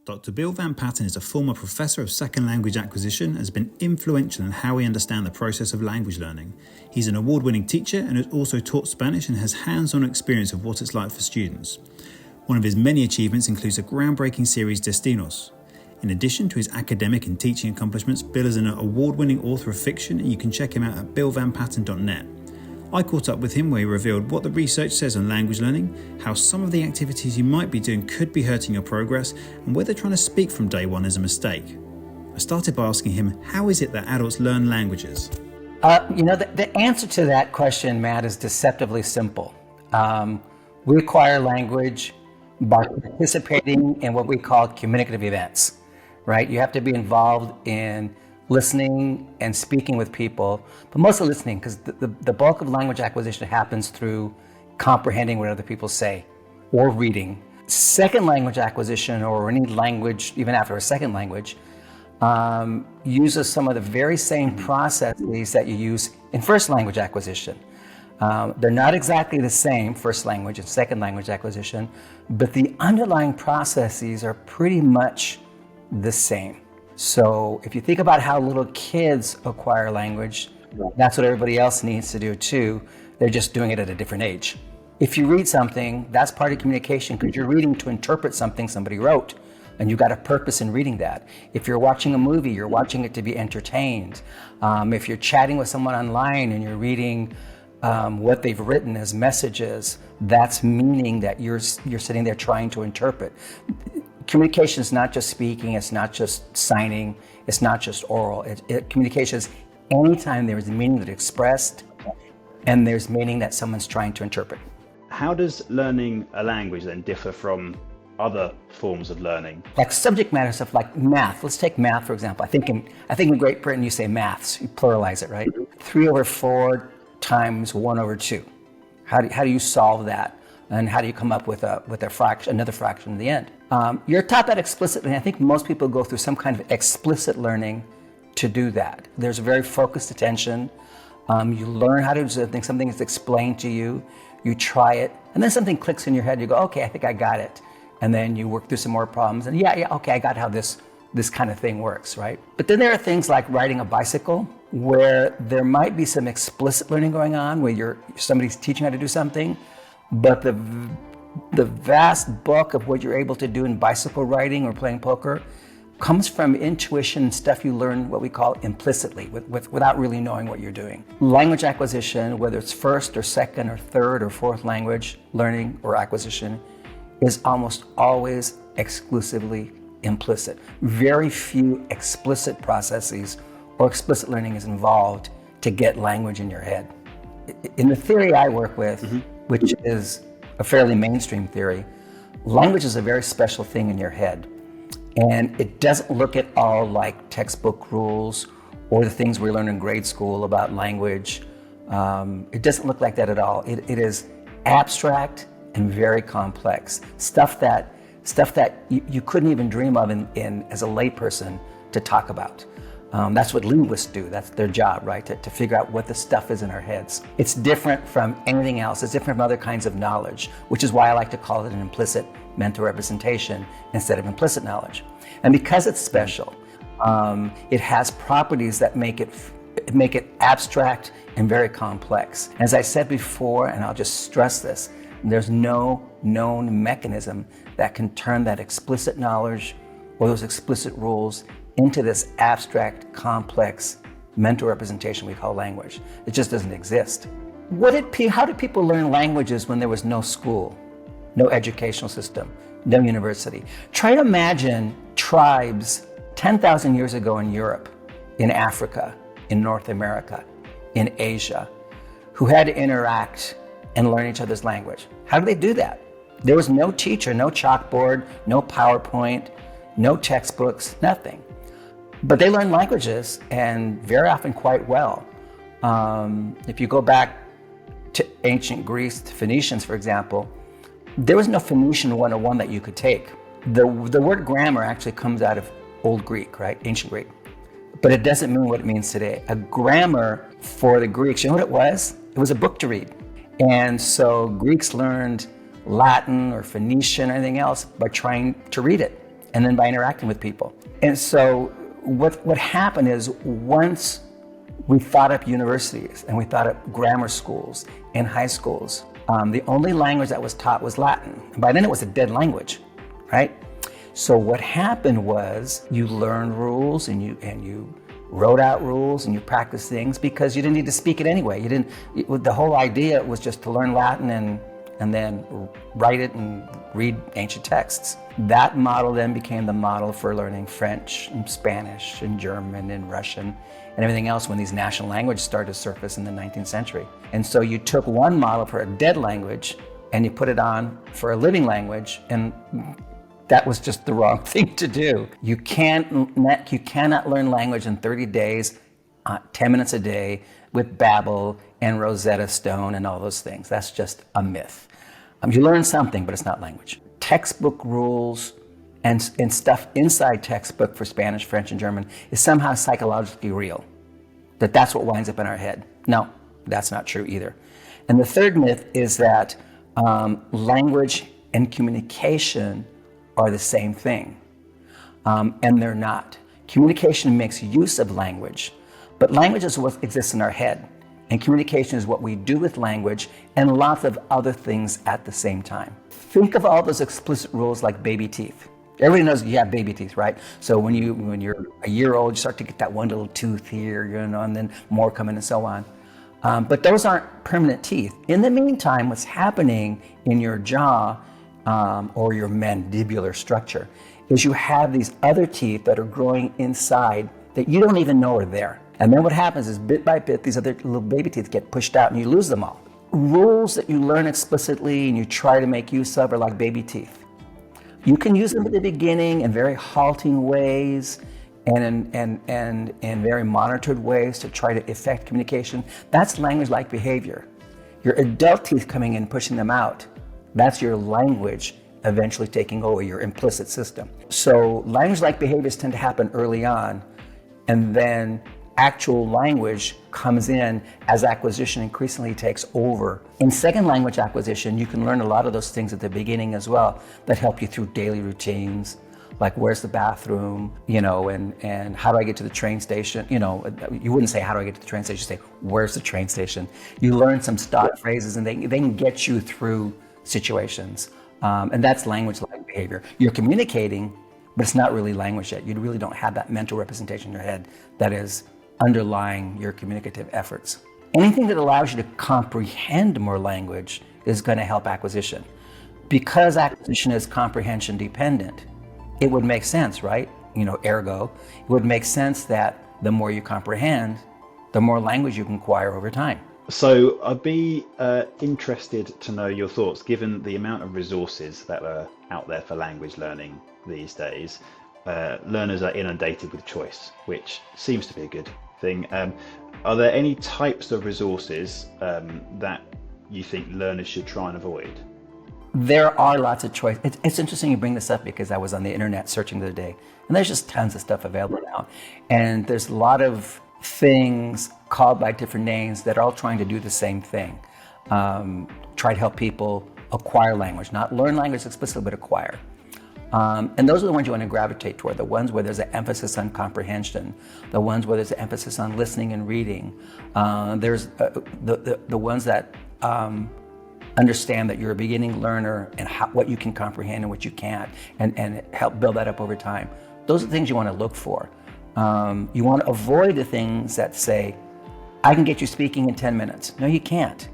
Dr. Bill VanPatten is a former professor of second language acquisition and has been influential in how we understand the process of language learning. He's an award-winning teacher and has also taught Spanish and has hands-on experience of what it's like for students. One of his many achievements includes a groundbreaking series, Destinos. In addition to his academic and teaching accomplishments, Bill is an award-winning author of fiction, and you can check him out at billvanpatten.net. I caught up with him where he revealed what the research says on language learning, how some of the activities you might be doing could be hurting your progress, and whether trying to speak from day one is a mistake. I started by asking him, how is it that adults learn languages? The answer to that question, Matt, is deceptively simple. We acquire language by participating in what we call communicative events, right? You have to be involved in listening and speaking with people, but mostly listening, because the bulk of language acquisition happens through comprehending what other people say or reading. Second language acquisition, or any language, even after a second language, uses some of the very same processes that you use in first language acquisition. They're not exactly the same, first language and second language acquisition, but the underlying processes are pretty much the same. So if you think about how little kids acquire language, that's what everybody else needs to do too. They're just doing it at a different age. If you read something, that's part of communication, because you're reading to interpret something somebody wrote, and you've got a purpose in reading that. If you're watching a movie, you're watching it to be entertained. If you're chatting with someone online and you're reading what they've written as messages, that's meaning that you're sitting there trying to interpret. Communication is not just speaking, it's not just signing, it's not just oral. Communication is anytime there is meaning that's expressed and there's meaning that someone's trying to interpret. How does learning a language then differ from other forms of learning? Like subject matter stuff like math. Let's take math, for example. I think in Great Britain you say maths, you pluralize it, right? 3/4 times 1/2. How do you solve that? And how do you come up with a fraction, another fraction in the end? You're taught that explicitly, and I think most people go through some kind of explicit learning to do that. There's a very focused attention. You learn how to do something is explained to you, you try it, and then something clicks in your head, you go, okay, I think I got it. And then you work through some more problems, and okay, I got how this kind of thing works, right? But then there are things like riding a bicycle, where there might be some explicit learning going on, where somebody's teaching how to do something, but the vast bulk of what you're able to do in bicycle riding or playing poker comes from intuition and stuff you learn what we call implicitly, without really knowing what you're doing. Language acquisition, whether it's first or second or third or fourth language learning or acquisition, is almost always exclusively implicit. Very few explicit processes or explicit learning is involved to get language in your head. In the theory I work with, which is a fairly mainstream theory, language is a very special thing in your head. And it doesn't look at all like textbook rules or the things we learn in grade school about language. It doesn't look like that at all. It is abstract and very complex. Stuff that you couldn't even dream of in as a layperson to talk about. That's what linguists do. That's their job, right? To figure out what the stuff is in our heads. It's different from anything else. It's different from other kinds of knowledge, which is why I like to call it an implicit mental representation instead of implicit knowledge. And because it's special, it has properties that make it abstract and very complex. As I said before, and I'll just stress this, there's no known mechanism that can turn that explicit knowledge or those explicit rules into this abstract, complex mental representation we call language. It just doesn't exist. How did people learn languages when there was no school, no educational system, no university? Try to imagine tribes 10,000 years ago in Europe, in Africa, in North America, in Asia, who had to interact and learn each other's language. How did they do that? There was no teacher, no chalkboard, no PowerPoint, no textbooks, nothing. But they learn languages, and very often quite well. If you go back to ancient Greece, to Phoenicians, for example, there was no Phoenician 101 that you could take. The word grammar actually comes out of Old Greek, right? Ancient Greek. But it doesn't mean what it means today. A grammar for the Greeks, you know what it was? It was a book to read. And so Greeks learned Latin or Phoenician or anything else by trying to read it. and then by interacting with people. And so what happened is, once we thought up universities and we thought up grammar schools and high schools, the only language that was taught was Latin. And by then it was a dead language, right? So what happened was, you learned rules and you wrote out rules and you practiced things because you didn't need to speak it anyway. The whole idea was just to learn Latin and then write it and read ancient texts. That model then became the model for learning French and Spanish and German and Russian and everything else when these national languages started to surface in the 19th century. And so you took one model for a dead language and you put it on for a living language, and that was just the wrong thing to do. You cannot learn language in 30 days, 10 minutes a day with Babbel and Rosetta Stone and all those things. That's just a myth. You learn something, but it's not language. Textbook rules and stuff inside textbook for Spanish, French, and German is somehow psychologically real. That's what winds up in our head. No, that's not true either. And the third myth is that language and communication are the same thing, and they're not. Communication makes use of language, but language is what exists in our head, and communication is what we do with language and lots of other things at the same time. Think of all those explicit rules like baby teeth. Everybody knows you have baby teeth, right? So when you're a year old, you start to get that one little tooth here, and then more come in and so on. But those aren't permanent teeth. In the meantime, what's happening in your jaw or your mandibular structure is you have these other teeth that are growing inside that you don't even know are there. And then what happens is, bit by bit, these other little baby teeth get pushed out and you lose them all. Rules that you learn explicitly and you try to make use of are like baby teeth. You can use them at the beginning in very halting ways and in very monitored ways to try to affect communication. That's language-like behavior. Your adult teeth coming in, pushing them out, that's your language eventually taking over, your implicit system. So language-like behaviors tend to happen early on, and then actual language comes in as acquisition increasingly takes over. In second language acquisition, you can learn a lot of those things at the beginning as well that help you through daily routines, like where's the bathroom, and how do I get to the train station? You wouldn't say how do I get to the train station, you say where's the train station? You learn some stock phrases and they can get you through situations. And that's language-like behavior. You're communicating, but it's not really language yet. You really don't have that mental representation in your head that is underlying your communicative efforts. Anything that allows you to comprehend more language is going to help acquisition. Because acquisition is comprehension dependent, it would make sense, right? Ergo, it would make sense that the more you comprehend, the more language you can acquire over time. So I'd be interested to know your thoughts, given the amount of resources that are out there for language learning these days. Learners are inundated with choice, which seems to be a good thing. Are there any types of resources that you think learners should try and avoid? There are lots of choice. It's interesting you bring this up because I was on the internet searching the other day, and there's just tons of stuff available now. And there's a lot of things called by different names that are all trying to do the same thing. Try to help people acquire language, not learn language explicitly, but acquire. And those are the ones you want to gravitate toward, the ones where there's an emphasis on comprehension, the ones where there's an emphasis on listening and reading. There's the ones that understand that you're a beginning learner and what you can comprehend and what you can't, and help build that up over time. Those are the things you want to look for. You want to avoid the things that say, I can get you speaking in 10 minutes. No, you can't.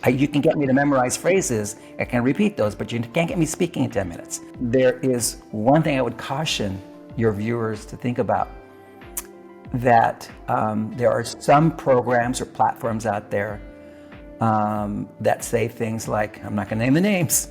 You can get me to memorize phrases, I can repeat those, but you can't get me speaking in 10 minutes. There is one thing I would caution your viewers to think about, that there are some programs or platforms out there that say things like, I'm not going to name the names,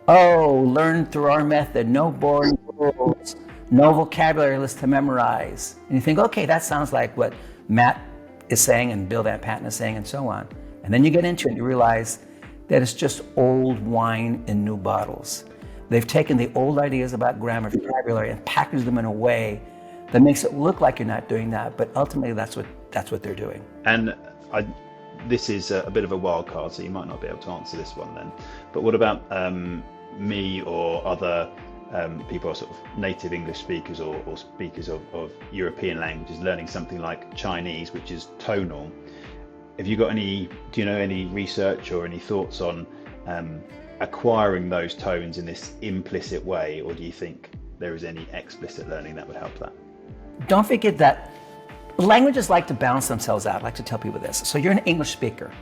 learn through our method, no boring rules, no vocabulary list to memorize. And you think, okay, that sounds like what Matt is saying and Bill VanPatten is saying and so on. And then you get into it and you realize that it's just old wine in new bottles. They've taken the old ideas about grammar, vocabulary, and packaged them in a way that makes it look like you're not doing that, but ultimately that's what they're doing. And this is a bit of a wild card, so you might not be able to answer this one then. But what about me or other people are sort of native English speakers or speakers of European languages learning something like Chinese, which is tonal. Do you know any research or any thoughts on acquiring those tones in this implicit way, or do you think there is any explicit learning that would help that? Don't forget that languages like to balance themselves out. I like to tell people this. So you're an English speaker,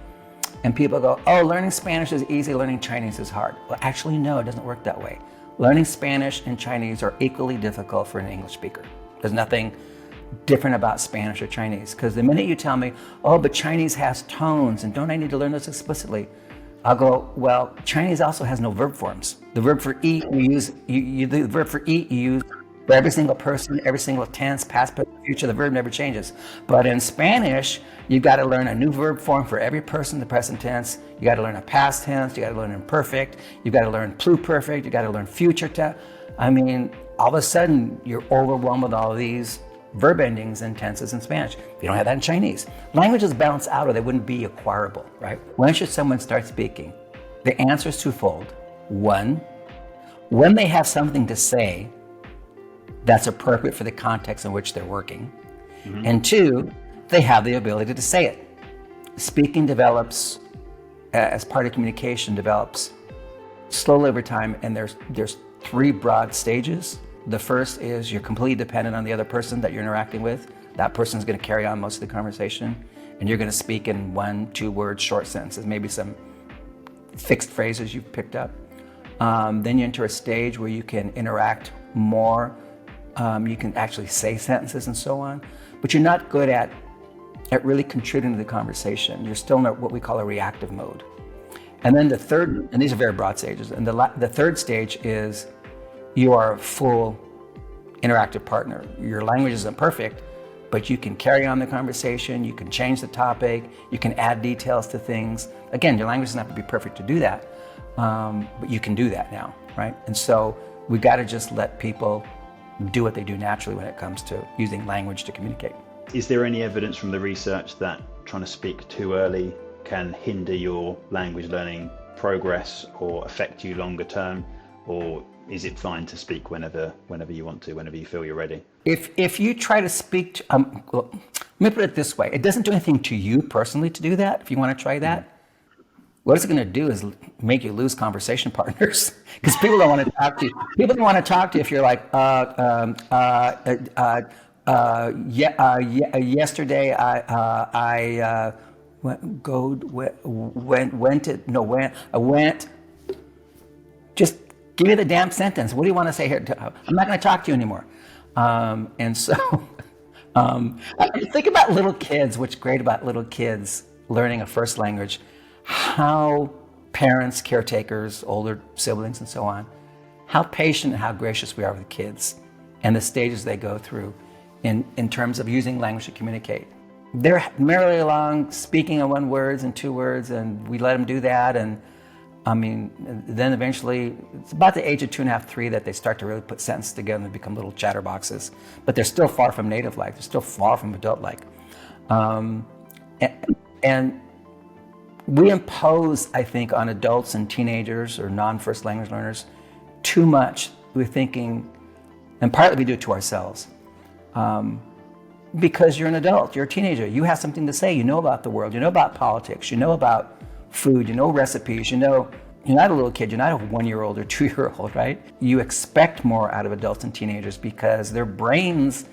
and people go, oh, learning Spanish is easy, learning Chinese is hard. Well, actually, no, it doesn't work that way. Learning Spanish and Chinese are equally difficult for an English speaker. There's nothing different about Spanish or Chinese, because the minute you tell me, oh, but Chinese has tones, and don't I need to learn those explicitly? I'll go, well, Chinese also has no verb forms. The verb for eat you use, the verb for eat you use for every single person, every single tense, past, present, future. The verb never changes. But in Spanish, you've got to learn a new verb form for every person, the present tense. You got to learn a past tense. You got to learn imperfect. You got to learn pluperfect. You got to learn future tense. I mean, all of a sudden, you're overwhelmed with all of these verb endings and tenses in Spanish. You don't have that in Chinese. Languages balance out or they wouldn't be acquirable, right? When should someone start speaking? The answer is twofold. One, when they have something to say that's appropriate for the context in which they're working. Mm-hmm. And two, they have the ability to say it. Speaking develops, as part of communication, develops slowly over time, and there's three broad stages. The first is you're completely dependent on the other person that you're interacting with. That person's going to carry on most of the conversation, and you're going to speak in 1-2 word short sentences, maybe some fixed phrases you've picked up. Then you enter a stage where you can interact more. You can actually say sentences and so on, but you're not good at really contributing to the conversation. You're still in what we call a reactive mode. And then the third, and these are very broad stages, and the third stage is you are a full interactive partner. Your language isn't perfect, but you can carry on the conversation, you can change the topic, you can add details to things. Again, your language doesn't have to be perfect to do that, but you can do that now, right? And so we got to just let people do what they do naturally when it comes to using language to communicate. Is there any evidence from the research that trying to speak too early can hinder your language learning progress or affect you longer term, or is it fine to speak whenever you want to, whenever you feel you're ready? If you try to speak, well, let me put it this way: it doesn't do anything to you personally to do that. If you want to try that, what it's going to do is make you lose conversation partners, because people don't want to talk to you. People don't want to talk to you if you're like, yesterday I went. Just give me the damn sentence. What do you want to say here? I'm not going to talk to you anymore. And so, think about little kids. What's great about little kids learning a first language, how parents, caretakers, older siblings, and so on, how patient and how gracious we are with kids and the stages they go through in terms of using language to communicate. They're merrily along speaking in 1 word and 2 words, and we let them do that. And I mean, then eventually, it's about the age of 2.5, 3 that they start to really put sentences together and become little chatterboxes. But they're still far from native-like. They're still far from adult-like. And we impose, I think, on adults and teenagers or non-first language learners too much. We're thinking, and partly we do it to ourselves, because you're an adult, you're a teenager, you have something to say, you know about the world, you know about politics, you know about food, you know recipes, you know, you're not a little kid, you're not a 1-year-old or 2-year-old, right? You expect more out of adults and teenagers because their brains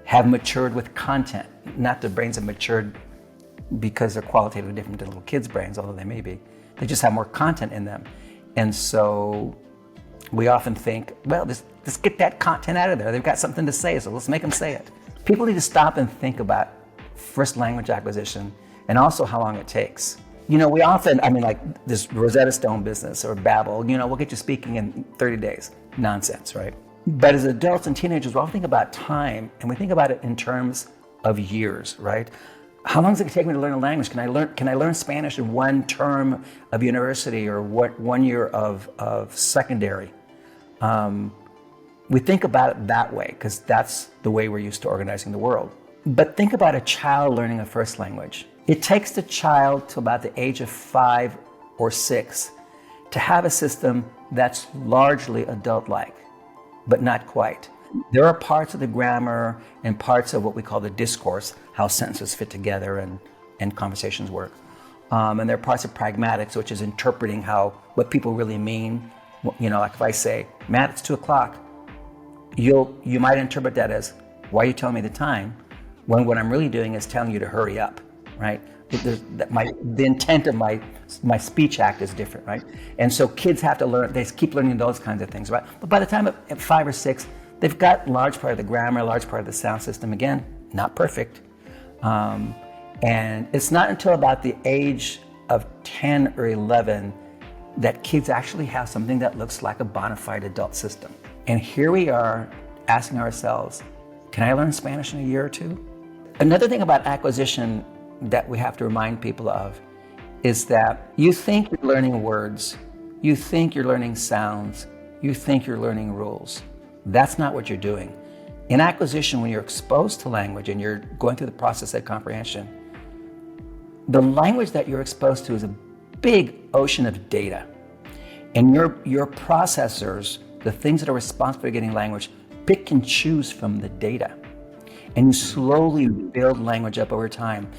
have matured with content, not their brains have matured because they're qualitatively different than little kids' brains, although they may be. They just have more content in them. And so we often think, well, let's get that content out of there. They've got something to say, so let's make them say it. People need to stop and think about first language acquisition and also how long it takes. You know, we often, like this Rosetta Stone business or Babbel, you know, we'll get you speaking in 30 days. Nonsense, right? But as adults and teenagers, we all think about time, and we think about it in terms of years, right? How long is it going to take me to learn a language? Can I learn Spanish in 1 term of university or 1 year of secondary? We think about it that way because that's the way we're used to organizing the world. But think about a child learning a first language. It takes the child to about the age of 5 or 6 to have a system that's largely adult-like. but not quite. There are parts of the grammar and parts of what we call the discourse, how sentences fit together and conversations work. And there are parts of pragmatics, which is interpreting what people really mean. Like if I say, Matt, it's 2:00, you might interpret that as, why are you telling me the time? When what I'm really doing is telling you to hurry up, right? The intent of my speech act is different, right? And so kids have to learn, they keep learning those kinds of things, right? But by the time at 5 or 6, they've got large part of the grammar, large part of the sound system. Again, not perfect. And it's not until about the age of 10 or 11 that kids actually have something that looks like a bona fide adult system. And here we are asking ourselves, can I learn Spanish in a year or two? Another thing about acquisition that we have to remind people of is that you think you're learning words, you think you're learning sounds, you think you're learning rules. That's not what you're doing. In acquisition, when you're exposed to language and you're going through the process of comprehension, the language that you're exposed to is a big ocean of data. And your processors, the things that are responsible for getting language, pick and choose from the data. And you slowly build language up over time.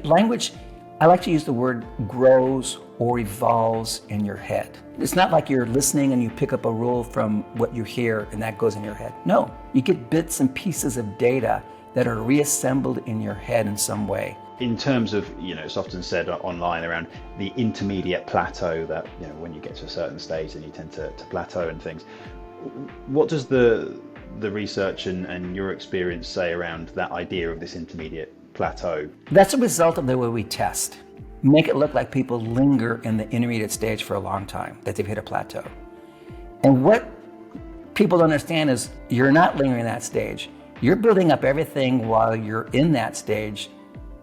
Language, I like to use the word grows or evolves in your head. It's not like you're listening and you pick up a rule from what you hear and that goes in your head. No, you get bits and pieces of data that are reassembled in your head in some way. In terms of, it's often said online around the intermediate plateau that, when you get to a certain stage, then you tend to plateau and things. What does the research and your experience say around that idea of this intermediate plateau? That's a result of the way we test. Make it look like people linger in the intermediate stage for a long time, that they've hit a plateau. And what people don't understand is you're not lingering in that stage. You're building up everything while you're in that stage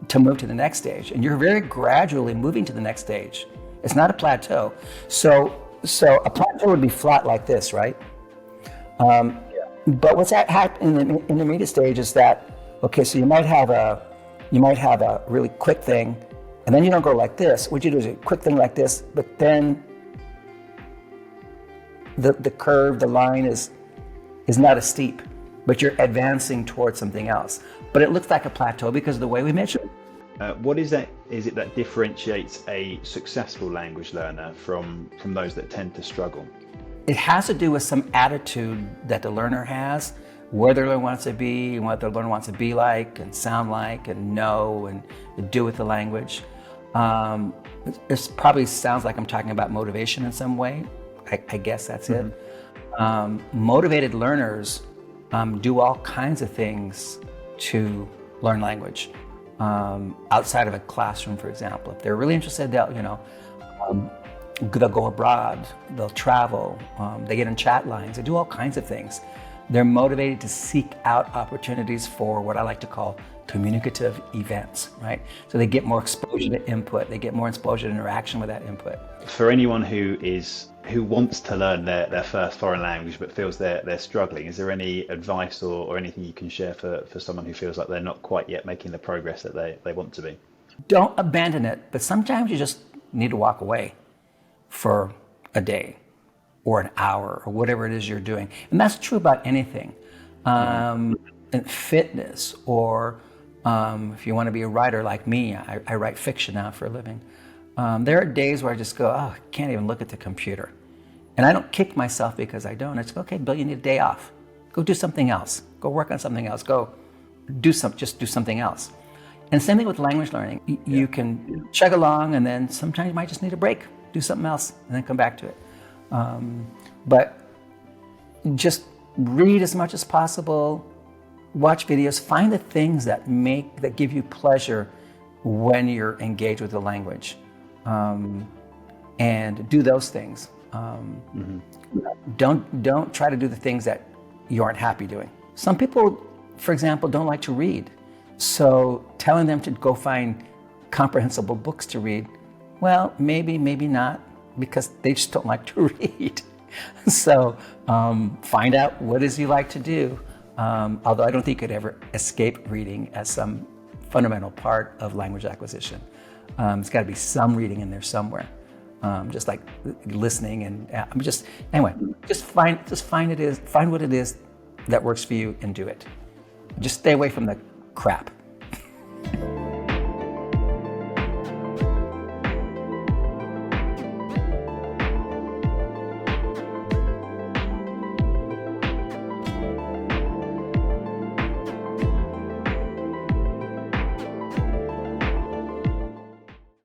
to move to the next stage. And you're very gradually moving to the next stage. It's not a plateau. So a plateau would be flat like this, right? But what's happening in the intermediate stage is that, okay, so you might have a really quick thing, and then you don't go like this. What you do is a quick thing like this, but then the curve, the line is not as steep, but you're advancing towards something else. But it looks like a plateau because of the way we measure it. What is it that differentiates a successful language learner from those that tend to struggle? It has to do with some attitude that the learner has, where the learner wants to be, and what the learner wants to be like, and sound like, and know, and do with the language. It probably sounds like I'm talking about motivation in some way. I guess that's it. Motivated learners do all kinds of things to learn language. Outside of a classroom, for example. If they're really interested, they'll go abroad, they'll travel, they get in chat lines, they do all kinds of things. They're motivated to seek out opportunities for what I like to call communicative events, right? So they get more exposure to input, they get more exposure to interaction with that input. For anyone who wants to learn their first foreign language but feels they're struggling, is there any advice or anything you can share for someone who feels like they're not quite yet making the progress that they want to be? Don't abandon it, but sometimes you just need to walk away for a day or an hour or whatever it is you're doing. And that's true about anything. In fitness, or if you want to be a writer like me, I write fiction now for a living. There are days where I just go, I can't even look at the computer. And I don't kick myself because I don't. I just go, okay, Bill, you need a day off. Go do something else. Go work on something else. Just do something else. And same thing with language learning. You can chug along, and then sometimes you might just need a break. Do something else, and then come back to it. But just read as much as possible. Watch videos. Find the things that give you pleasure when you're engaged with the language, and do those things. Don't try to do the things that you aren't happy doing. Some people, for example, don't like to read. So telling them to go find comprehensible books to read, well, maybe not, because they just don't like to read. So find out what it is you like to do. Although I don't think you could ever escape reading as some fundamental part of language acquisition. It's got to be some reading in there somewhere. just like listening and anyway, just find what it is that works for you and do it. Just stay away from the crap.